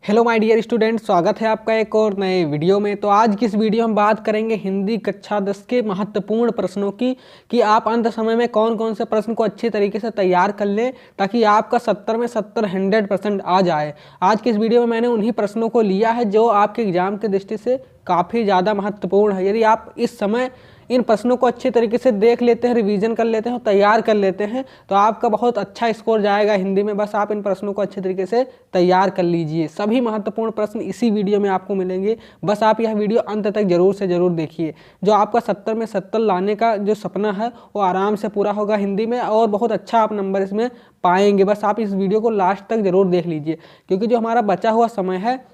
Hello my dear student, स्वागत है आपका एक और नए वीडियो में। तो आज की इस वीडियो में बात करेंगे हिंदी कक्षा 10 के महत्वपूर्ण प्रश्नों की कि आप अंत समय में कौन कौन से प्रश्न को अच्छी तरीके से तैयार कर लें ताकि आपका 70 में 70 100% आ जाए। आज की इस वीडियो में मैंने उन्हीं प्रश्नों को लिया है जो आपके एग्जाम की दृष्टि से काफ़ी ज़्यादा महत्वपूर्ण है। यदि आप इस समय इन प्रश्नों को अच्छे तरीके से देख लेते हैं, रिवीजन कर लेते हैं और तैयार कर लेते हैं तो आपका बहुत अच्छा स्कोर जाएगा हिंदी में। बस आप इन प्रश्नों को अच्छे तरीके से तैयार कर लीजिए। सभी महत्वपूर्ण प्रश्न इसी वीडियो में आपको मिलेंगे। बस आप यह वीडियो अंत तक जरूर से जरूर देखिए। जो आपका 70 में 70 लाने का जो सपना है वो आराम से पूरा होगा हिंदी में और बहुत अच्छा आप नंबर इसमें पाएंगे। बस आप इस वीडियो को लास्ट तक जरूर देख लीजिए, क्योंकि जो हमारा बचा हुआ समय है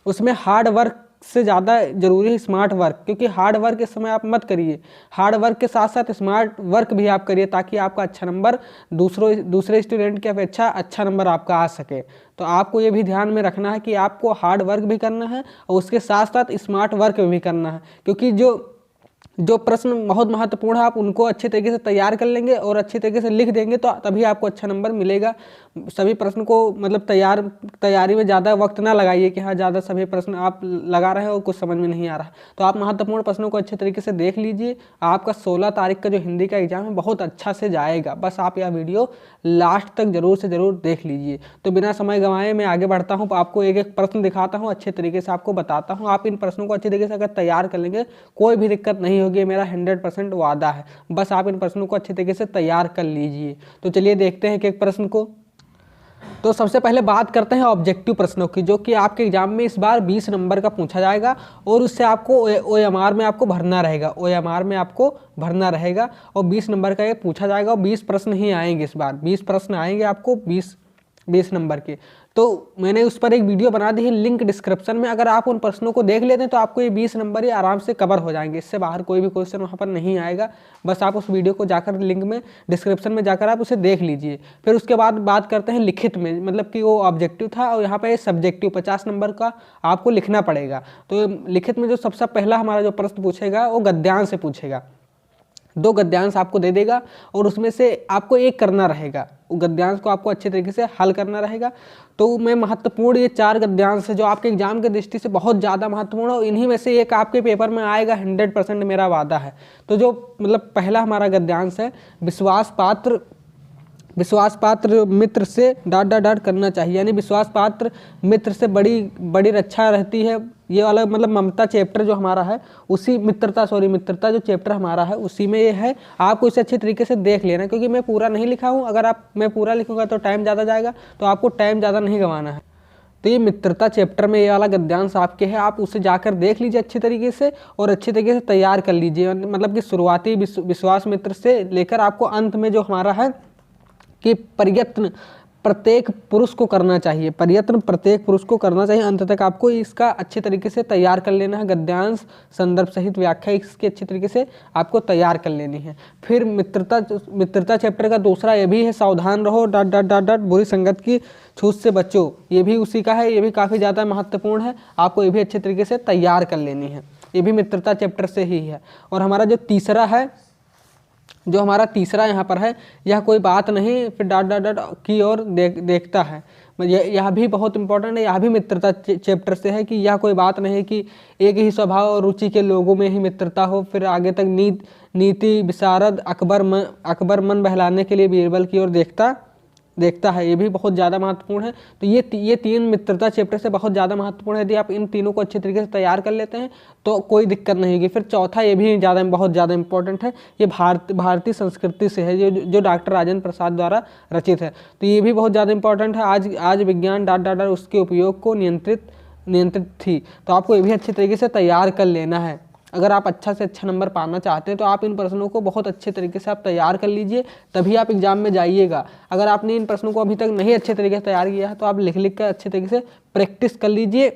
उसमें हार्ड वर्क से ज़्यादा जरूरी है स्मार्ट वर्क। क्योंकि हार्ड वर्क इस समय आप मत करिए, हार्ड वर्क के साथ साथ स्मार्ट वर्क भी आप करिए ताकि आपका अच्छा नंबर दूसरे स्टूडेंट की अपेक्षा अच्छा नंबर आपका आ सके। तो आपको ये भी ध्यान में रखना है कि आपको हार्ड वर्क भी करना है और उसके साथ साथ स्मार्ट वर्क भी करना है, क्योंकि जो प्रश्न बहुत महत्वपूर्ण है आप उनको अच्छे तरीके से तैयार कर लेंगे और अच्छे तरीके से लिख देंगे तो तभी आपको अच्छा नंबर मिलेगा। सभी प्रश्न को मतलब तैयारी में ज़्यादा वक्त ना लगाइए कि हाँ ज़्यादा सभी प्रश्न आप लगा रहे हैं और कुछ समझ में नहीं आ रहा। तो आप महत्वपूर्ण प्रश्नों को अच्छे तरीके से देख लीजिए। आपका 16 तारीख का जो हिंदी का एग्जाम है बहुत अच्छा से जाएगा। बस आप यह वीडियो लास्ट तक जरूर से जरूर देख लीजिए। तो बिना समय गंवाए मैं आगे बढ़ता हूँ, आपको एक एक प्रश्न दिखाता हूँ, अच्छे तरीके से आपको बताता हूँ। आप इन प्रश्नों को अच्छे तरीके से अगर तैयार कर लेंगे कोई भी दिक्कत नहीं होगी, मेरा 100% वादा है। बस आप इन प्रश्नों को अच्छे तरीके से तैयार कर लीजिए। तो चलिए देखते हैं एक प्रश्न को। तो सबसे पहले बात करते हैं ऑब्जेक्टिव प्रश्नों की, जो कि आपके एग्जाम में इस बार 20 नंबर का पूछा जाएगा और उससे आपको OMR में आपको भरना रहेगा। OMR में आपको भरना रहेगा और 20 नंबर का ये पूछा जाएगा और 20 प्रश्न ही आएंगे। इस बार 20 प्रश्न आएंगे आपको 20 नंबर के। तो मैंने उस पर एक वीडियो बना दी है, लिंक डिस्क्रिप्शन में। अगर आप उन प्रश्नों को देख लेते हैं तो आपको ये 20 नंबर ही आराम से कवर हो जाएंगे। इससे बाहर कोई भी क्वेश्चन वहाँ पर नहीं आएगा। बस आप उस वीडियो को जाकर लिंक में डिस्क्रिप्शन में जाकर आप उसे देख लीजिए। फिर उसके बाद बात करते हैं लिखित में, मतलब कि वो ऑब्जेक्टिव था और यहाँ पर सब्जेक्टिव 50 नंबर का आपको लिखना पड़ेगा। तो लिखित में जो सबसे पहला हमारा जो प्रश्न पूछेगा वो गद्यांश से पूछेगा। 2 गद्यांश आपको दे देगा और उसमें से आपको एक करना रहेगा। गद्यांश को आपको अच्छे तरीके से हल करना रहेगा। तो मैं महत्वपूर्ण ये 4 गद्यांश है जो आपके एग्जाम की दृष्टि से बहुत ज़्यादा महत्वपूर्ण है और इन्हीं में से एक आपके पेपर में आएगा, 100% मेरा वादा है। तो जो मतलब पहला हमारा गद्यांश है, विश्वास पात्र मित्र से ... करना चाहिए, यानी विश्वास पात्र मित्र से बड़ी रक्षा रहती है। ये वाला मतलब ममता चैप्टर जो हमारा है उसी मित्रता जो चैप्टर हमारा है उसी में ये है। आपको इसे अच्छे तरीके से देख लेना, क्योंकि मैं पूरा नहीं लिखा हूँ। अगर मैं पूरा लिखूंगा तो टाइम ज़्यादा जाएगा, तो आपको टाइम ज़्यादा नहीं गंवाना है। तो ये मित्रता चैप्टर में ये वाला गद्यांश आपके है, आप उसे जाकर देख लीजिए अच्छी तरीके से और अच्छी तरीके से तैयार कर लीजिए। मतलब कि शुरुआती विश्वास मित्र से लेकर आपको अंत में जो हमारा है कि प्रयत्न प्रत्येक पुरुष को करना चाहिए, अंत तक आपको इसका अच्छे तरीके से तैयार कर लेना है। गद्यांश संदर्भ सहित व्याख्या इसके अच्छे तरीके से आपको तैयार कर लेनी है। फिर मित्रता चैप्टर का दूसरा ये भी है, सावधान रहो ... बुरी संगत की छूत से बचो। ये भी उसी का है, ये भी काफ़ी ज़्यादा महत्वपूर्ण है। आपको ये भी अच्छे तरीके से तैयार कर लेनी है। ये भी मित्रता चैप्टर से ही है। और हमारा जो तीसरा यहाँ पर है, यह कोई बात नहीं, फिर ... की ओर देखता है। यह भी बहुत इंपॉर्टेंट है। यह भी मित्रता चैप्टर से है कि यह कोई बात नहीं कि एक ही स्वभाव और रुचि के लोगों में ही मित्रता हो। फिर आगे तक नीति विशारद अकबर मन बहलाने के लिए बीरबल की ओर देखता है। ये भी बहुत ज़्यादा महत्वपूर्ण है। तो ये 3 मित्रता चैप्टर से बहुत ज़्यादा महत्वपूर्ण है। यदि आप इन तीनों को अच्छे तरीके से तैयार कर लेते हैं तो कोई दिक्कत नहीं होगी। फिर चौथा ये भी बहुत ज़्यादा इंपॉर्टेंट है, ये भारतीय संस्कृति से है, जो डॉक्टर राजेंद्र प्रसाद द्वारा रचित है। तो ये भी बहुत ज़्यादा इंपॉर्टेंट है। आज विज्ञान ... उसके उपयोग को नियंत्रित थी। तो आपको ये भी अच्छे तरीके से तैयार कर लेना है। अगर आप अच्छा से अच्छा नंबर पाना चाहते हैं तो आप इन प्रश्नों को बहुत अच्छे तरीके से आप तैयार कर लीजिए, तभी आप एग्जाम में जाइएगा। अगर आपने इन प्रश्नों को अभी तक नहीं अच्छे तरीके से तैयार किया है तो आप लिख कर अच्छे तरीके से प्रैक्टिस कर लीजिए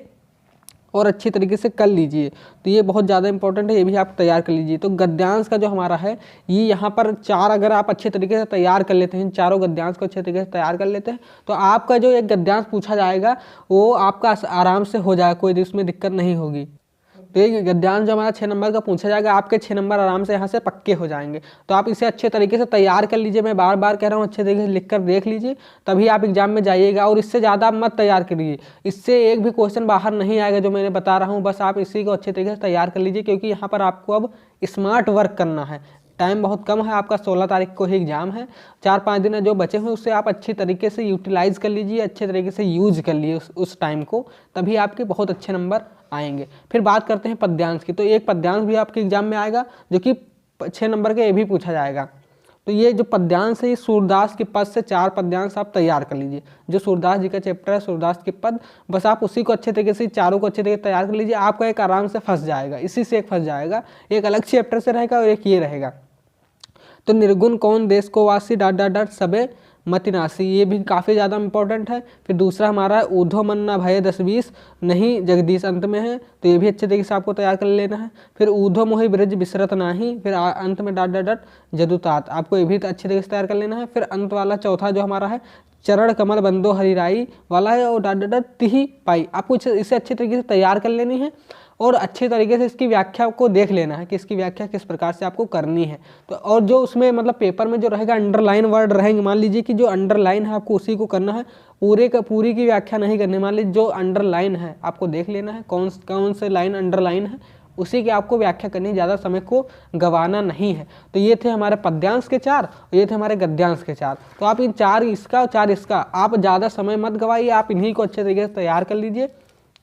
और अच्छी तरीके से कर लीजिए। तो ये बहुत ज़्यादा इंपॉर्टेंट है, ये भी आप तैयार कर लीजिए। तो गद्यांश का जो हमारा है ये यहाँ पर 4 अगर आप अच्छे तरीके से तैयार कर लेते हैं, चारों गद्यांश को अच्छे तरीके से तैयार कर लेते हैं तो आपका जो एक गद्यांश पूछा जाएगा वो आपका आराम से हो जाएगा, कोई इसमें दिक्कत नहीं होगी। तो ये गद्यांश जो हमारा 6 नंबर का पूछा जाएगा, आपके 6 नंबर आराम से यहाँ से पक्के हो जाएंगे। तो आप इसे अच्छे तरीके से तैयार कर लीजिए, मैं बार बार कह रहा हूँ, अच्छे तरीके से लिख कर देख लीजिए, तभी आप एग्जाम में जाइएगा। और इससे ज़्यादा आप मत तैयार करिए, इससे एक भी क्वेश्चन बाहर नहीं आएगा जो मैंने बता रहा हूँ। बस आप इसी को अच्छे तरीके से तैयार कर लीजिए, क्योंकि यहाँ पर आपको अब स्मार्ट वर्क करना है। टाइम बहुत कम है, आपका 16 तारीख को ही एग्जाम है, 4-5 दिन जो बचे हुए उससे आप अच्छी तरीके से यूटिलाइज कर लीजिए, अच्छे तरीके से यूज कर लिए उस टाइम को, तभी आपके बहुत अच्छे नंबर आएंगे। फिर बात करते हैं पद्यांश की। तो एक पद्यांश भी आपके एग्जाम में आएगा जो कि 6 नंबर के, ये भी पूछा जाएगा। तो ये जो पद्यांश है, ये सूरदास के पद से 4 पद्यांश आप तैयार कर लीजिए। जो सूरदास जी का चैप्टर है सूरदास के पद, बस आप उसी को अच्छे तरीके से, चारों को अच्छे तरीके से तैयार कर लीजिए। आपका एक आराम से फंस जाएगा, इसी से एक फंस जाएगा, एक अलग चैप्टर से रहेगा और एक ये रहेगा। तो निर्गुण कौन देश को वासी डॉट डॉट डॉट सबे मतिनासी, ये भी काफ़ी ज़्यादा इंपॉर्टेंट है। फिर दूसरा हमारा है ऊधो मन्ना भय 10-20 नहीं जगदीश अंत में है, तो ये भी अच्छे तरीके से आपको तैयार कर लेना है। फिर ऊधो मोहि ब्रज बिसरत नाही, फिर अंत में डॉट डॉट डॉट जदुतात, आपको ये भी अच्छे तरीके से तैयार कर लेना है। फिर अंत वाला चौथा जो हमारा है चरण कमल बंदो हरिराई वाला है, और डॉट डॉट डॉट तिहि पाई, आपको इसे अच्छे तरीके से तैयार कर लेनी है और अच्छे तरीके से इसकी व्याख्या को देख लेना है कि इसकी व्याख्या किस प्रकार से आपको करनी है। तो और जो उसमें मतलब पेपर में जो रहेगा अंडरलाइन वर्ड रहेंगे, मान लीजिए कि जो अंडरलाइन है आपको उसी को करना है, पूरी की व्याख्या नहीं करनी। मान लीजिए जो अंडरलाइन है आपको देख लेना है कौन से लाइन अंडरलाइन है, उसी की आपको व्याख्या करनी, ज़्यादा समय को गंवाना नहीं है। तो ये थे हमारे पद्यांश के 4 और ये थे हमारे गद्यांश के 4। तो आप इन 4 इसका और 4 इसका, आप ज़्यादा समय मत गवाइए, आप इन्हीं को अच्छे तरीके से तैयार कर लीजिए,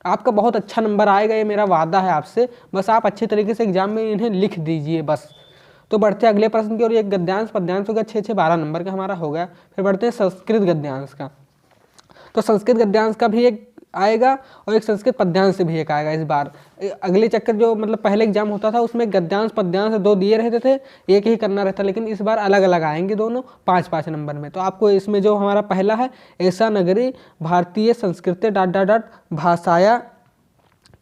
आपका बहुत अच्छा नंबर आएगा, ये मेरा वादा है आपसे। बस आप अच्छे तरीके से एग्जाम में इन्हें लिख दीजिए बस। तो बढ़ते हैं अगले प्रश्न की ओर। एक गद्यांश पद्यांश हो गया, 6-6 12 नंबर का हमारा हो गया। फिर बढ़ते हैं संस्कृत गद्यांश का। तो संस्कृत गद्यांश का भी एक आएगा और एक संस्कृत पद्यांश से भी एक आएगा इस बार। अगले चक्कर जो मतलब पहले एग्जाम होता था उसमें गद्यांश पद्यांश 2 दिए रहते थे, एक ही करना रहता, लेकिन इस बार अलग अलग आएंगे दोनों 5-5 नंबर में। तो आपको इसमें जो हमारा पहला है, ऐसा नगरी भारतीय संस्कृति डॉट डॉट डॉट भाषाया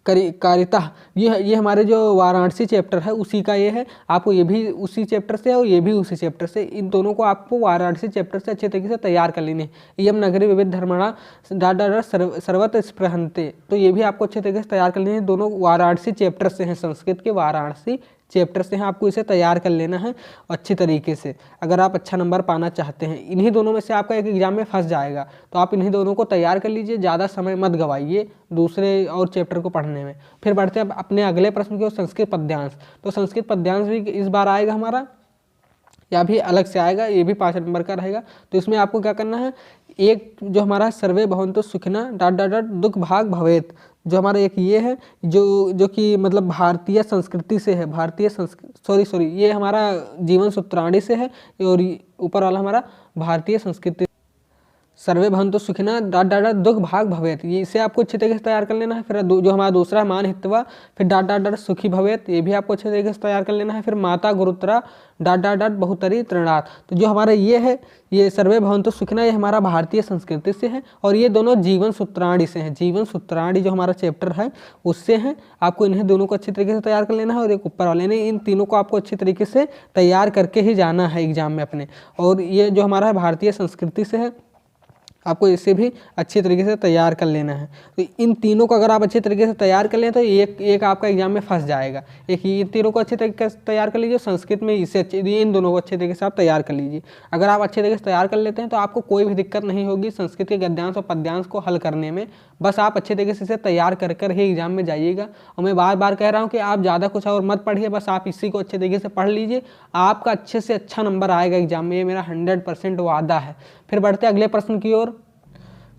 कारिता, ये हमारे जो वाराणसी चैप्टर है उसी का ये है। आपको ये भी उसी चैप्टर से और ये भी उसी चैप्टर से, इन दोनों को आपको वाराणसी चैप्टर से अच्छे तरीके से तैयार कर लेने। यम नगरी विविध धर्मणा डॉट डॉट सर्वत स्पृहन्ते, तो ये भी आपको अच्छे तरीके से तैयार कर लेने। दोनों वाराणसी चैप्टर से हैं, संस्कृत के वाराणसी चैप्टर से हैं, आपको इसे तैयार कर लेना है अच्छी तरीके से अगर आप अच्छा नंबर पाना चाहते हैं। इन्हीं दोनों में से आपका एक एग्जाम में फंस जाएगा, तो आप इन्हीं दोनों को तैयार कर लीजिए, ज़्यादा समय मत गवाइए दूसरे और चैप्टर को पढ़ने में। फिर बढ़ते हैं अपने अगले प्रश्न की ओर, संस्कृत पद्यांश। तो संस्कृत पद्यांश भी इस बार आएगा हमारा, या भी अलग से आएगा, ये भी 5 नंबर का रहेगा। तो इसमें आपको क्या करना है, एक जो हमारा सर्वे भवन्तु सुखिनः डॉट डॉट डॉट दुख भाग भवेत, जो हमारा एक ये है जो कि मतलब भारतीय संस्कृति से है, भारतीय सॉरी ये हमारा जीवन सूत्राणी से है, और ऊपर वाला हमारा भारतीय संस्कृति सर्वे भवन्तु सुखिनः डॉट डॉट डॉट दुख भाग भवेत, ये इसे आपको अच्छे तरीके से तैयार कर लेना है। फिर जो हमारा दूसरा है मान हित्वा, फिर डॉट डॉट डॉट सुखी भवेत, ये भी आपको अच्छे तरीके से तैयार कर लेना है। फिर माता गुरुतरा डॉट डॉट डॉट बहुतरी तृणात्, तो जो हमारा ये है, ये सर्वे भवन्तु सुखिनः, ये हमारा भारतीय संस्कृति से है, और ये दोनों जीवन सूत्राणी से हैं। जीवन सूत्राणी जो हमारा चैप्टर है उससे हैं, आपको इन्हें दोनों को अच्छे तरीके से तैयार कर लेना है। और एक ऊपर वाले ने, इन तीनों को आपको अच्छे तरीके से तैयार करके ही जाना है एग्जाम में अपने। और ये जो हमारा है भारतीय संस्कृति से है, आपको इसे भी अच्छी तरीके से तैयार कर लेना है। तो इन तीनों को अगर आप अच्छे तरीके से तैयार कर लें तो एक आपका एग्जाम में फंस जाएगा। एक ये तीनों को अच्छे तरीके से तैयार कर लीजिए, संस्कृत में इसे इन दोनों को अच्छे तरीके से आप तैयार कर लीजिए। अगर आप अच्छे तरीके से तैयार कर लेते हैं तो आपको कोई भी दिक्कत नहीं होगी संस्कृत के गद्यांश और पद्यांश को हल करने में। बस आप अच्छे तरीके से इसे तैयार कर ही एग्जाम में जाइएगा। और मैं बार बार कह रहा हूँ कि आप ज़्यादा कुछ और मत पढ़िए, बस आप इसी को अच्छे तरीके से पढ़ लीजिए, आपका अच्छे से अच्छा नंबर आएगा एग्जाम में, ये मेरा 100% वादा है। फिर बढ़ते अगले प्रश्न की ओर।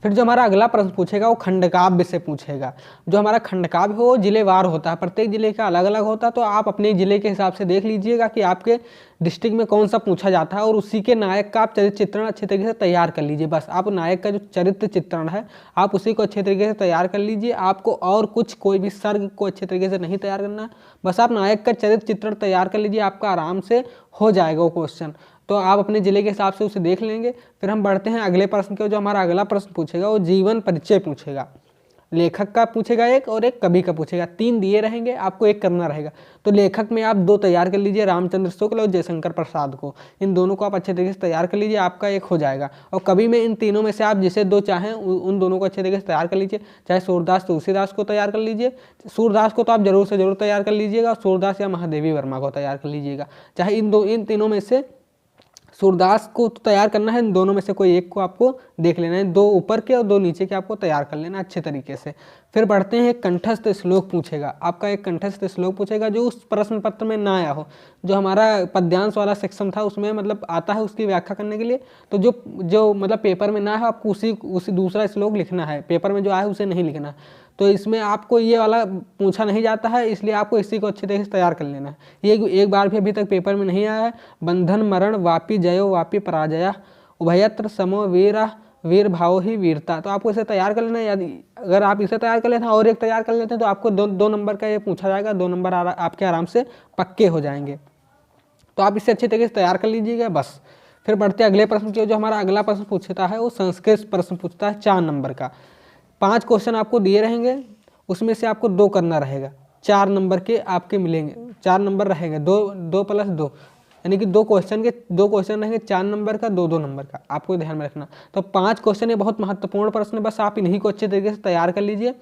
फिर जो हमारा अगला प्रश्न पूछेगा वो खंडकाव्य से पूछेगा। जो हमारा खंडकाव्य हो वो जिलेवार होता है, प्रत्येक जिले का अलग अलग होता है। तो आप अपने जिले के हिसाब से देख लीजिएगा कि आपके डिस्ट्रिक्ट में कौन सा पूछा जाता है, और उसी के नायक का आप चरित्र चित्रण अच्छे तरीके से तैयार कर लीजिए। बस आप नायक का जो चरित्र चित्रण है आप उसी को अच्छे तरीके से तैयार कर लीजिए। आपको और कुछ कोई भी सर्ग को अच्छे तरीके से नहीं तैयार करना है, बस आप नायक का चरित्र चित्रण तैयार कर लीजिए, आपका आराम से हो जाएगा वो क्वेश्चन। तो आप अपने जिले के हिसाब से उसे देख लेंगे। फिर हम बढ़ते हैं अगले प्रश्न के। जो हमारा अगला प्रश्न पूछेगा वो जीवन परिचय पूछेगा। लेखक का पूछेगा एक और एक कवि का पूछेगा, 3 दिए रहेंगे, आपको एक करना रहेगा। तो लेखक में आप 2 तैयार कर लीजिए, रामचंद्र शुक्ल और जयशंकर प्रसाद को, इन दोनों को आप अच्छे तरीके से तैयार कर लीजिए, आपका एक हो जाएगा। और कवि में इन तीनों में से आप जिसे 2 चाहें उन दोनों को अच्छे तरीके से तैयार कर लीजिए, चाहे सूरदास तुलसीदास को तैयार कर लीजिए, सूरदास को तो आप जरूर से जरूर तैयार कर लीजिएगा, सूरदास या महादेवी वर्मा को तैयार कर लीजिएगा, चाहे इन तीनों में से सूरदास को तो तैयार करना है, इन दोनों में से कोई एक को आपको देख लेना है, 2 ऊपर के और 2 नीचे के आपको तैयार कर लेना अच्छे तरीके से। फिर बढ़ते हैं, एक कंठस्थ श्लोक पूछेगा, आपका एक कंठस्थ श्लोक पूछेगा जो उस प्रश्न पत्र में ना आया हो, जो हमारा पद्यांश वाला सेक्शन था उसमें मतलब आता है उसकी व्याख्या करने के लिए, तो जो मतलब पेपर में ना है आपको उसी दूसरा श्लोक लिखना है, पेपर में जो आया है उसे नहीं लिखना। तो इसमें आपको ये वाला पूछा नहीं जाता है, इसलिए आपको इसी को अच्छे तरीके से तैयार कर लेना है। ये एक बार भी अभी तक पेपर में नहीं आया है। बंधन मरण वापी जयो वापी पराजया उभयत्र समो वीरा वीर भाव ही वीरता। तो आपको इसे तैयार कर लेना है। यदि अगर आप इसे तैयार कर लेते हैं और एक तैयार कर लेते हैं तो आपको 2 नंबर का ये पूछा जाएगा, 2 नंबर आपके आराम से पक्के हो जाएंगे। तो आप इसे अच्छे तरीके से तैयार कर लीजिएगा बस। फिर बढ़ते अगले प्रश्न की। जो हमारा अगला प्रश्न पूछता है वो संस्कृत प्रश्न पूछता है 4 नंबर का। 5 क्वेश्चन आपको दिए रहेंगे, उसमें से आपको 2 करना रहेगा, 4 नंबर के आपके मिलेंगे, 4 नंबर रहेंगे, 2 + 2 यानी कि 2 क्वेश्चन रहेंगे, 4 नंबर का 2 नंबर का, आपको ध्यान में रखना। तो 5 क्वेश्चन ये बहुत महत्वपूर्ण प्रश्न है, बस आप इन्हीं को अच्छे तरीके से तैयार कर लीजिए,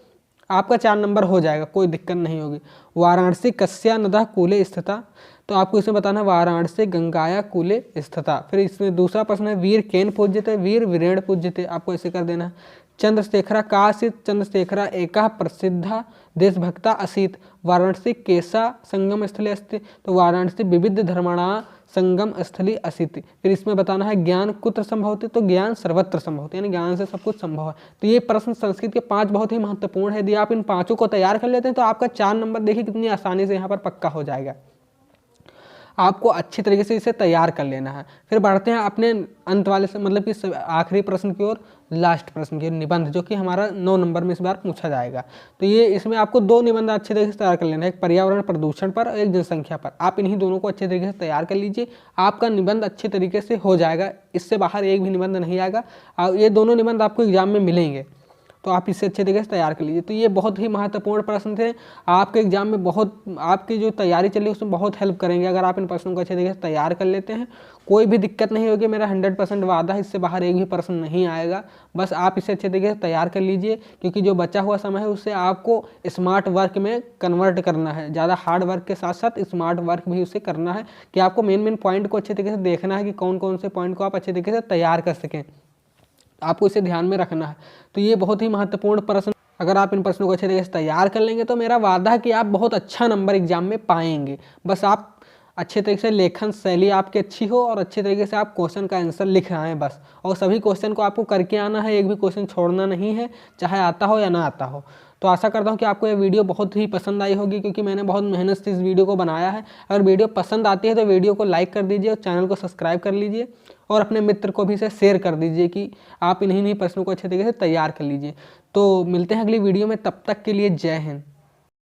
आपका 4 नंबर हो जाएगा, कोई दिक्कत नहीं होगी। वाराणसी कस्या नदा कूले स्थिता, तो आपको इसमें बताना है वाराणसी गंगाया कूले स्थिता। फिर इसमें दूसरा प्रश्न है वीर केन पूज्यते वीर वीरेण पूज्यते, आपको ऐसे कर देना है। चंद्रशेखरा कासित चंद्रशेखरा एका प्रसिद्धा देशभक्ता असीत वाराणसी केसा संगम स्थले अस्ति, तो वाराणसी विविध धर्मणा संगम स्थली असित। फिर इसमें बताना है ज्ञान कुत्र संभवति, तो ज्ञान सर्वत्र संभवति, यानी ज्ञान से सब कुछ संभव है। तो ये प्रश्न संस्कृत के 5 बहुत ही महत्वपूर्ण है। यदि आप इन 5 को तैयार कर लेते हैं तो आपका 4 नंबर देखिए कितनी आसानी से यहाँ पर पक्का हो जाएगा। आपको अच्छी तरीके से इसे तैयार कर लेना है। फिर बढ़ते हैं अपने अंत वाले से मतलब कि आखिरी प्रश्न की ओर, लास्ट प्रश्न की निबंध, जो कि हमारा 9 नंबर में इस बार पूछा जाएगा। तो ये इसमें आपको 2 निबंध अच्छे तरीके से तैयार कर लेना है, एक पर्यावरण प्रदूषण पर और एक जनसंख्या पर। आप इन्हीं दोनों को अच्छे तरीके से तैयार कर लीजिए, आपका निबंध अच्छे तरीके से हो जाएगा, इससे बाहर एक भी निबंध नहीं आएगा। ये दोनों निबंध आपको एग्जाम में मिलेंगे, तो आप इसे अच्छे तरीके से तैयार कर लीजिए। तो ये बहुत ही महत्वपूर्ण प्रश्न थे, आपके एग्जाम में बहुत, आपकी जो तैयारी चली उसमें बहुत हेल्प करेंगे अगर आप इन प्रश्नों को अच्छे तरीके से तैयार कर लेते हैं। कोई भी दिक्कत नहीं होगी, मेरा 100% वादा है, इससे बाहर एक भी प्रश्न नहीं आएगा। बस आप इसे अच्छे तरीके से तैयार कर लीजिए, क्योंकि जो बचा हुआ समय है उससे आपको स्मार्ट वर्क में कन्वर्ट करना है। ज़्यादा हार्ड वर्क के साथ साथ स्मार्ट वर्क भी उससे करना है, कि आपको मेन पॉइंट को अच्छे तरीके से देखना है कि कौन कौन से पॉइंट को आप अच्छे तरीके से तैयार कर सकें, आपको इसे ध्यान में रखना है। तो ये बहुत ही महत्वपूर्ण प्रश्न, अगर आप इन प्रश्नों को अच्छे तरीके से तैयार कर लेंगे तो मेरा वादा है कि आप बहुत अच्छा नंबर एग्जाम में पाएंगे। बस आप अच्छे तरीके से लेखन शैली आपकी अच्छी हो और अच्छे तरीके से आप क्वेश्चन का आंसर लिख रहे हैं बस, और सभी क्वेश्चन को आपको करके आना है, एक भी क्वेश्चन छोड़ना नहीं है, चाहे आता हो या ना आता हो। तो आशा करता हूँ कि आपको ये वीडियो बहुत ही पसंद आई होगी, क्योंकि मैंने बहुत मेहनत से इस वीडियो को बनाया है। अगर वीडियो पसंद आती है तो वीडियो को लाइक कर दीजिए और चैनल को सब्सक्राइब कर लीजिए, और अपने मित्र को भी इसे शेयर कर दीजिए कि आप इन्हीं प्रश्नों को अच्छे तरीके से तैयार कर लीजिए। तो मिलते हैं अगली वीडियो में, तब तक के लिए जय हिंद।